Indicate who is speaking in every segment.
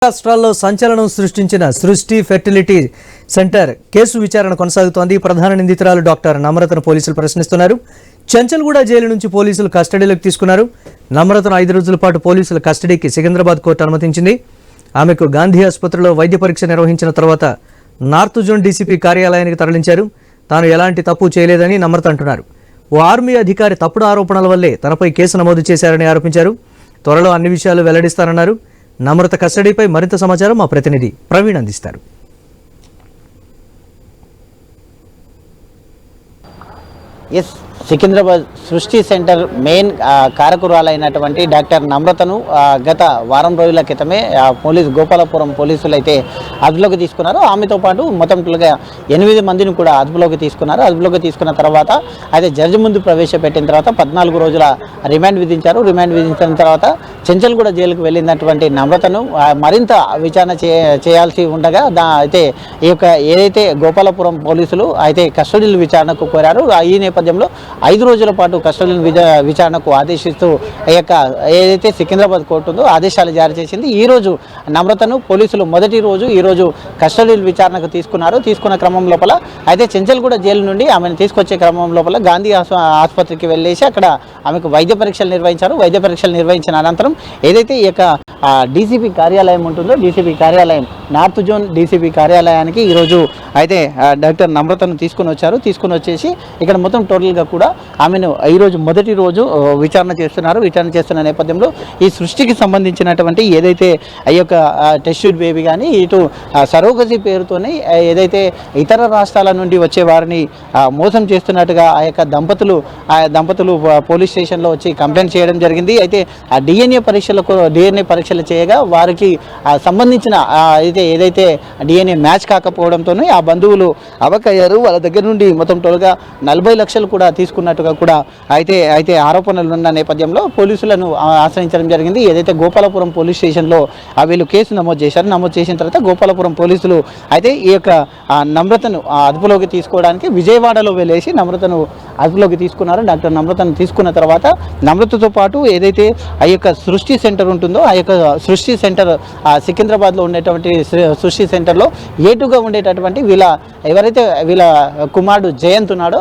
Speaker 1: రాష్ట్రాల్లో సంచలనం సృష్టించిన సృష్టి ఫెర్టిలిటీ సెంటర్ కేసు విచారణ కొనసాగుతోంది. ప్రధాన నిందితురాలు డాక్టర్ నమ్రతను పోలీసులు ప్రశ్నిస్తున్నారు. చెంచల్గూడ జైలు నుంచి పోలీసులు కస్టడీలోకి తీసుకున్నారు. నమ్రతను 5 రోజుల పాటు పోలీసుల కస్టడీకి సికింద్రాబాద్ కోర్టు అనుమతించింది. ఆమెకు గాంధీ ఆసుపత్రిలో వైద్య పరీక్ష నిర్వహించిన తర్వాత నార్త్ జోన్ డీసీపీ కార్యాలయానికి తరలించారు. తాను ఎలాంటి తప్పు చేయలేదని నమ్రత అంటున్నారు. ఓ ఆర్మీ అధికారి తప్పుడు ఆరోపణల వల్లే తనపై కేసు నమోదు చేశారని ఆరోపించారు. త్వరలో అన్ని విషయాలు వెల్లడిస్తారన్నారు. నమ్రత కస్టడీపై మరింత సమాచారం మా ప్రతినిధి ప్రవీణ్ అందిస్తారు.
Speaker 2: సికింద్రాబాద్ సృష్టి సెంటర్ మెయిన్ కారకురాలైనటువంటి డాక్టర్ నమ్రతను గత వారం రోజుల క్రితమే గోపాలపురం పోలీసులు అయితే అదుపులోకి తీసుకున్నారు. ఆమెతో పాటు మొత్తం 8 మందిని కూడా అదుపులోకి తీసుకున్నారు. అదుపులోకి తీసుకున్న తర్వాత అయితే జడ్జి ముందు ప్రవేశపెట్టిన తర్వాత 14 రోజుల రిమాండ్ విధించారు. రిమాండ్ విధించిన తర్వాత చెంచల్గూడ జైలుకు వెళ్ళినటువంటి నమ్రతను మరింత విచారణ చేయాల్సి ఉండగా అయితే ఏదైతే గోపాలపురం పోలీసులు అయితే కస్టడీల విచారణకు కోరారు. ఈ నేపథ్యంలో 5 రోజుల పాటు కస్టడీ విచారణకు ఆదేశిస్తూ ఏదైతే సికింద్రాబాద్ కోర్టు ఉందో ఆదేశాలు జారీ చేసింది. ఈరోజు నమ్రతను పోలీసులు మొదటి రోజు ఈరోజు కస్టడీ విచారణకు తీసుకున్నారు. తీసుకున్న క్రమం లోపల అయితే చెంచల్గూడ జైలు నుండి ఆమెను తీసుకొచ్చే క్రమం లోపల గాంధీ ఆసుపత్రికి వెళ్ళేసి అక్కడ ఆమెకు వైద్య పరీక్షలు నిర్వహించారు. వైద్య పరీక్షలు నిర్వహించిన అనంతరం ఏదైతే డీసీపీ కార్యాలయం ఉంటుందో డీసీపీ కార్యాలయం నార్త్ జోన్ డీసీపీ కార్యాలయానికి ఈరోజు అయితే డాక్టర్ నమ్రతను తీసుకుని వచ్చారు. తీసుకుని వచ్చేసి ఇక్కడ మొత్తం టోటల్గా కూడా ఆమెను ఈరోజు మొదటి రోజు విచారణ చేస్తున్నారు. విచారణ చేస్తున్న నేపథ్యంలో ఈ సృష్టికి సంబంధించినటువంటి ఏదైతే టెస్ట్ ట్యూబ్ బేబీ కానీ ఇటు సరోగసి పేరుతోనే ఏదైతే ఇతర రాష్ట్రాల నుండి వచ్చే వారిని మోసం చేస్తున్నట్టుగా దంపతులు పోలీస్ స్టేషన్లో వచ్చి కంప్లైంట్ చేయడం జరిగింది. అయితే ఆ డిఎన్ఏ పరీక్షలు చేయగా వారికి సంబంధించిన ఏదైతే డిఎన్ఏ మ్యాచ్ కాకపోవడంతోనే ఆ బంధువులు అవకయ్యారు. వాళ్ళ దగ్గర నుండి మొత్తం టోల్గా 40 లక్షలు కూడా తీసుకున్నట్టుగా కూడా అయితే ఆరోపణలు ఉన్న నేపథ్యంలో పోలీసులను ఆశ్రయించడం జరిగింది. ఏదైతే గోపాలపురం పోలీస్ స్టేషన్లో వీళ్ళు కేసు నమోదు చేశారు. నమోదు చేసిన తర్వాత గోపాలపురం పోలీసులు అయితే నమ్రతను అదుపులోకి తీసుకోవడానికి విజయవాడలో వెళ్ళేసి నమ్రతను అదుపులోకి తీసుకున్నారు. డాక్టర్ నమ్రతను తీసుకున్న తర్వాత నమ్రతతో పాటు ఏదైతే సృష్టి సెంటర్ ఉంటుందో సృష్టి సెంటర్ సికింద్రాబాద్లో ఉండేటువంటి సృష్టి సెంటర్లో ఏటుగా ఉండేటటువంటి ఎవరైతే వీళ్ళ కుమారుడు జయంత్ ఉన్నాడో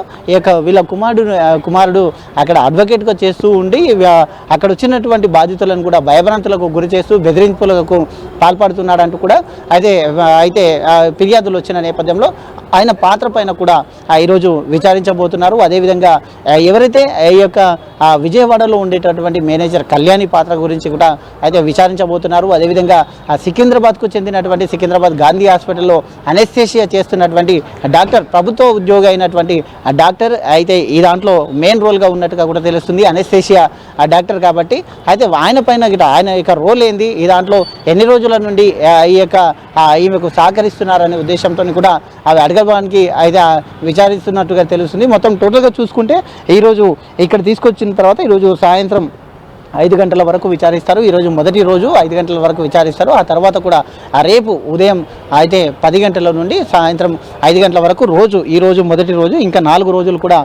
Speaker 2: వీళ్ళ కుమారుడు అక్కడ అడ్వకేట్గా చేస్తూ ఉండి అక్కడ వచ్చినటువంటి బాధితులను కూడా భయభ్రాంతులకు గురి చేస్తూ బెదిరింపులకు పాల్పడుతున్నాడంటూ కూడా అయితే ఫిర్యాదులు వచ్చిన నేపథ్యంలో ఆయన పాత్ర పైన కూడా ఈరోజు విచారించబోతున్నారు. అదేవిధంగా ఎవరైతే విజయవాడలో ఉండేటటువంటి మేనేజర్ కళ్యాణి పాత్ర గురించి కూడా అయితే విచారించబోతున్నారు. అదేవిధంగా సికింద్రాబాద్కు చెందినటువంటి సికింద్రాబాద్ గాంధీ హాస్పిటల్లో అనెస్థీషియా చేస్తున్నటువంటి డాక్టర్ ప్రభుత్వ ఉద్యోగి అయినటువంటి డాక్టర్ అయితే ఈ దాంట్లో మెయిన్ రోల్గా ఉన్నట్టుగా కూడా తెలుస్తుంది. అనెస్థీషియా డాక్టర్ కాబట్టి అయితే ఆయన పైన ఆయన రోల్ ఏంది, ఈ దాంట్లో ఎన్ని రోజుల నుండి ఈమెకు సహకరిస్తున్నారనే ఉద్దేశంతో కూడా అవి అడగడానికి అయితే విచారిస్తున్నట్టుగా తెలుస్తుంది. మొత్తం టోటల్గా చూసుకుంటే ఈరోజు ఇక్కడ తీసుకొచ్చిన తర్వాత ఈరోజు సాయంత్రం 5 గంటల వరకు విచారిస్తారు. ఈరోజు మొదటి రోజు 5 గంటల వరకు విచారిస్తారు. ఆ తర్వాత కూడా రేపు ఉదయం అయితే 10 గంటల నుండి సాయంత్రం 5 గంటల వరకు ఈరోజు మొదటి రోజు ఇంకా 4 రోజులు కూడా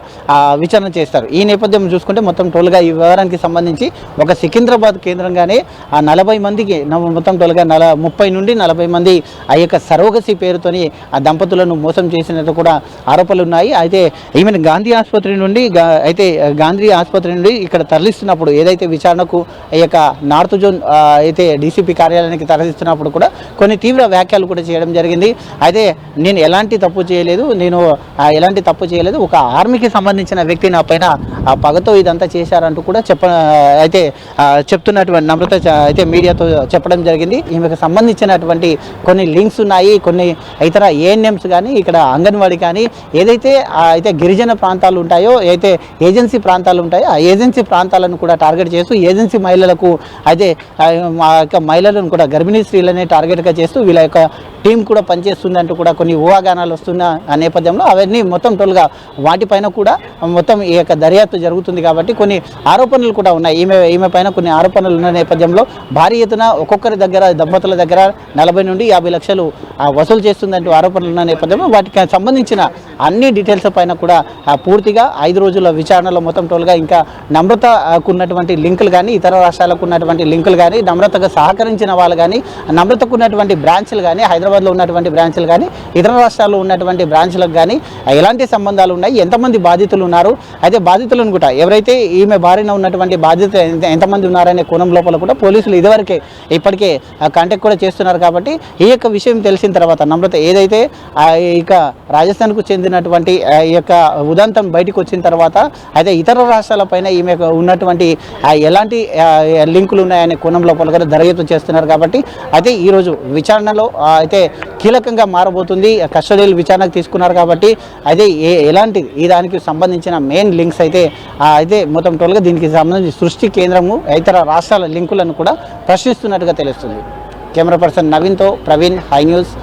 Speaker 2: విచారణ చేస్తారు. ఈ నేపథ్యం చూసుకుంటే మొత్తం టోల్గా ఈ వ్యవహారానికి సంబంధించి ఒక సికింద్రాబాద్ కేంద్రంగానే 40 మందికి మొత్తం టోల్గా 30 నుండి 40 మంది సరోగసి పేరుతోని ఆ దంపతులను మోసం చేసినట్టు కూడా ఆరోపణలు ఉన్నాయి. అయితే ఈమెను గాంధీ ఆసుపత్రి నుండి ఇక్కడ తరలిస్తున్నప్పుడు ఏదైతే విచారణకు నార్త్ జోన్ అయితే డీసీపీ కార్యాలయానికి తరలిస్తున్నప్పుడు కూడా కొన్ని తీవ్ర వ్యాఖ్యలు కూడా చేయడం జరిగింది. అయితే నేను ఎలాంటి తప్పు చేయలేదు, ఒక ఆర్మీకి సంబంధించిన వ్యక్తి నా పైన పగతో ఇదంతా చేశారంటూ కూడా చెప్తున్నటువంటి నమ్రత అయితే మీడియాతో చెప్పడం జరిగింది. ఈమెకు సంబంధించినటువంటి కొన్ని లింక్స్ ఉన్నాయి. కొన్ని ఇతర ఏఎన్ఎంస్ కానీ ఇక్కడ అంగన్వాడీ కానీ ఏదైతే గిరిజన ప్రాంతాలు ఉంటాయో అయితే ఏజెన్సీ ప్రాంతాలు ఉంటాయో ఆ ఏజెన్సీ ప్రాంతాలను కూడా టార్గెట్ చేస్తూ ఏజెన్సీ మహిళలకు అయితే మహిళలను కూడా గర్భిణీ స్త్రీలనే టార్గెట్గా చేస్తూ వీళ్ళ టీం కూడా పనిచేస్తుంది అంటూ కూడా కొన్ని ఊహాగానాలు వస్తున్న ఆ నేపథ్యంలో అవన్నీ మొత్తం టోల్గా వాటిపైన కూడా మొత్తం ఈ యొక్క దర్యాప్తు జరుగుతుంది కాబట్టి కొన్ని ఆరోపణలు కూడా ఉన్నాయి. ఈమె పైన కొన్ని ఆరోపణలు ఉన్న నేపథ్యంలో భారీ ఎత్తున ఒక్కొక్కరి దగ్గర దంపతుల దగ్గర 40 నుండి 50 లక్షలు వసూలు చేస్తుందంటూ ఆరోపణలు ఉన్న నేపథ్యంలో వాటికి సంబంధించిన అన్ని డీటెయిల్స్ పైన కూడా పూర్తిగా 5 రోజుల విచారణలో మొత్తం టోల్గా ఇంకా నమ్రతకు ఉన్నటువంటి లింకులు కానీ ఇతర రాష్ట్రాలకు ఉన్నటువంటి లింకులు కానీ నమ్రతకు సహకరించిన వాళ్ళు కానీ నమ్రతకు ఉన్నటువంటి బ్రాంచ్లు కానీ హైదరాబాద్లో ఉన్నటువంటి బ్రాంచ్లు కానీ ఇతర రాష్ట్రాల్లో ఉన్నటువంటి బ్రాంచ్లకు కానీ ఎలాంటి సంబంధాలు ఉన్నాయి, ఎంతమంది బాధితులు ఉన్నారు, అయితే బాధితులను కూడా ఎవరైతే ఈమె బారిన ఉన్నటువంటి బాధితులు ఎంతమంది ఉన్నారనే కోణం లోపల కూడా పోలీసులు ఇప్పటికే కాంటాక్ట్ కూడా చేస్తున్నారు. కాబట్టి ఈ యొక్క విషయం తెలిసిన తర్వాత నమ్రత ఏదైతే ఇక రాజస్థాన్కు చెందినటువంటి ఈ యొక్క ఉదంతం బయటకు వచ్చిన తర్వాత అయితే ఇతర రాష్ట్రాలపైన ఈమె ఉన్నటువంటి ఎలాంటి లింకులు ఉన్నాయనే కోణం లోపల కూడా దర్యాప్తు చేస్తున్నారు. కాబట్టి అయితే ఈరోజు విచారణలో అయితే కీలకంగా మారబోతుంది. కస్టడీలు విచారణకు తీసుకున్నారు కాబట్టి అయితే ఎలాంటి ఈ దానికి సంబంధించిన మెయిన్ లింక్స్ అయితే మొత్తం టోల్గా దీనికి సంబంధించి సృష్టి కేంద్రము ఇతర రాష్ట్రాల లింకులను కూడా ప్రశ్నిస్తున్నట్టుగా తెలుస్తుంది. కెమెరా పర్సన్ నవీన్తో ప్రవీణ్, హై న్యూస్.